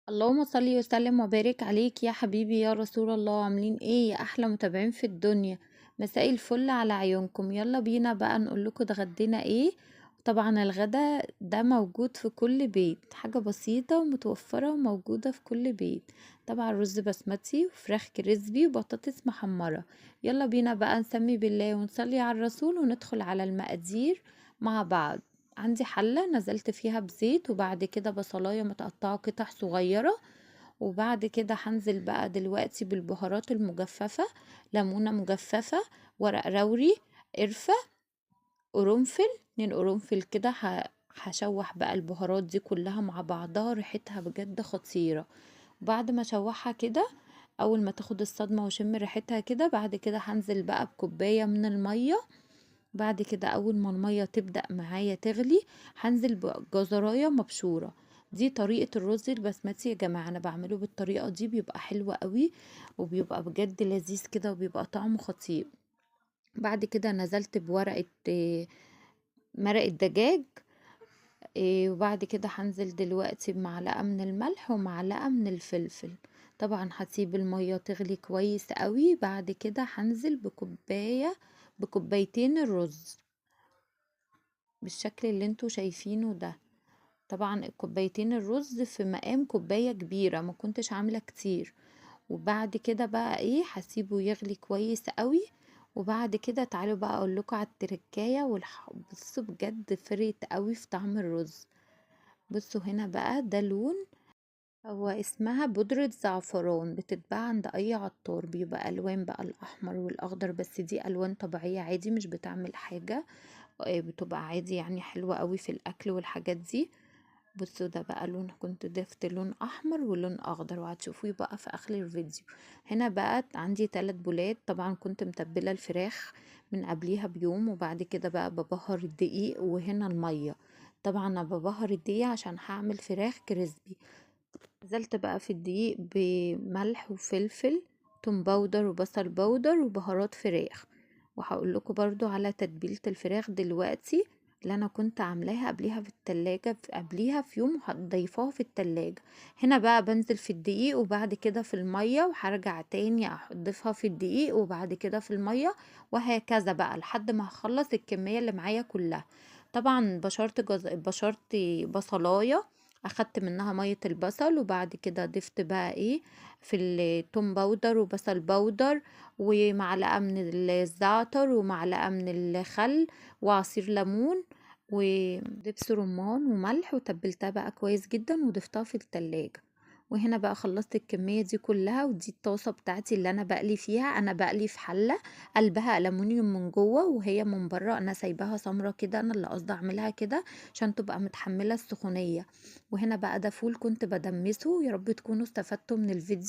اللهم صل وسلم وبارك عليك يا حبيبي يا رسول الله. عاملين ايه يا احلى متابعين في الدنيا؟ مساء الفل على عيونكم. يلا بينا بقى نقول لكم اتغدينا ايه. طبعا الغدا ده موجود في كل بيت، حاجة بسيطة ومتوفرة وموجودة في كل بيت. طبعا رز بسمتي وفراخ كريسبي وبطاطس محمرة. يلا بينا بقى نسمي بالله ونصلي على الرسول وندخل على المقادير مع بعض. عندي حلة نزلت فيها بزيت، وبعد كده بصلاية متقطعة قطع صغيرة، وبعد كده هنزل بقى دلوقتي بالبهارات المجففة: ليمونة مجففة، ورق لوري، قرفة، قرنفل، 2 قرنفل كده. هشوح بقى البهارات دي كلها مع بعضها، ريحتها بجد خطيرة. بعد ما اشوحها كده، اول ما تاخد الصدمة وشم ريحتها كده، بعد كده هنزل بقى بكوباية من المية. بعد كده اول ما المية تبدأ معايا تغلي، هنزل بجزراية مبشورة. دي طريقة الرز البسمتي يا جماعة، انا بعمله بالطريقة دي بيبقى حلو قوي، وبيبقى بجد لذيذ كده، وبيبقى طعمه خطير. بعد كده نزلت بورقة مرق الدجاج. وبعد كده هنزل دلوقتي بمعلقة من الملح ومعلقة من الفلفل. طبعا هسيب المية تغلي كويس قوي. بعد كده هنزل بكوبايتين الرز بالشكل اللي انتوا شايفينه ده. طبعا كوبايتين الرز في مقام كوباية كبيرة، ما كنتش عاملة كتير. وبعد كده بقى ايه، هسيبه يغلي كويس قوي. وبعد كده تعالوا بقى اقول لكم على التركايه بصوا بجد فرقت قوي في طعم الرز. بصوا هنا بقى ده لون، هو اسمها بودرة زعفران، بتتباع عند اي عطار. بيبقى الوان بقى الاحمر والاخضر، بس دي الوان طبيعية عادي مش بتعمل حاجة. بتبقى عادي يعني، حلوة قوي في الاكل والحاجات دي. بصوا ده بقى لون، كنت ضفت لون احمر ولون اخضر، وهتشوفوه بقى في اخر الفيديو. هنا بقى عندي 3 بولات. طبعا كنت متبلة الفراخ من قبليها بيوم، وبعد كده بقى ببهر الدقيق وهنا المية. طبعا انا ببهر الدقيق عشان هعمل فراخ كريسبي. نزلت بقى في الدقيق بملح وفلفل، توم باودر وبصل باودر وبهارات فراخ. وهقول لكم برضو على تتبيلة الفراخ دلوقتي، اللي انا كنت عاملاها قبليها في التلاجة، قبليها في يوم ضيفاها في التلاجة. هنا بقى بنزل في الدقيق وبعد كده في المية، وهرجع تاني اضيفها في الدقيق وبعد كده في المية، وهكذا بقى لحد ما هخلص الكمية اللي معايا كلها. طبعا بشرت بصلاية، اخدت منها مية البصل، وبعد كده ضفت بقى ايه، في التوم باودر وبصل باودر، ومعلقة من الزعتر ومعلقة من الخل وعصير ليمون ودبس رمان وملح، وتبلتها بقى كويس جدا وضفتها في التلاجة. وهنا بقى خلصت الكمية دي كلها. ودي الطاسة بتاعتي اللي انا بقلي فيها. انا بقلي في حلة قلبها ألمونيوم من جوه، وهي من بره انا سايباها سمرة كده، انا اللي قصدي اعملها كده عشان تبقى متحملة السخونية. وهنا بقى ده فول كنت بدمسه. يا رب تكونوا استفدتوا من الفيديو.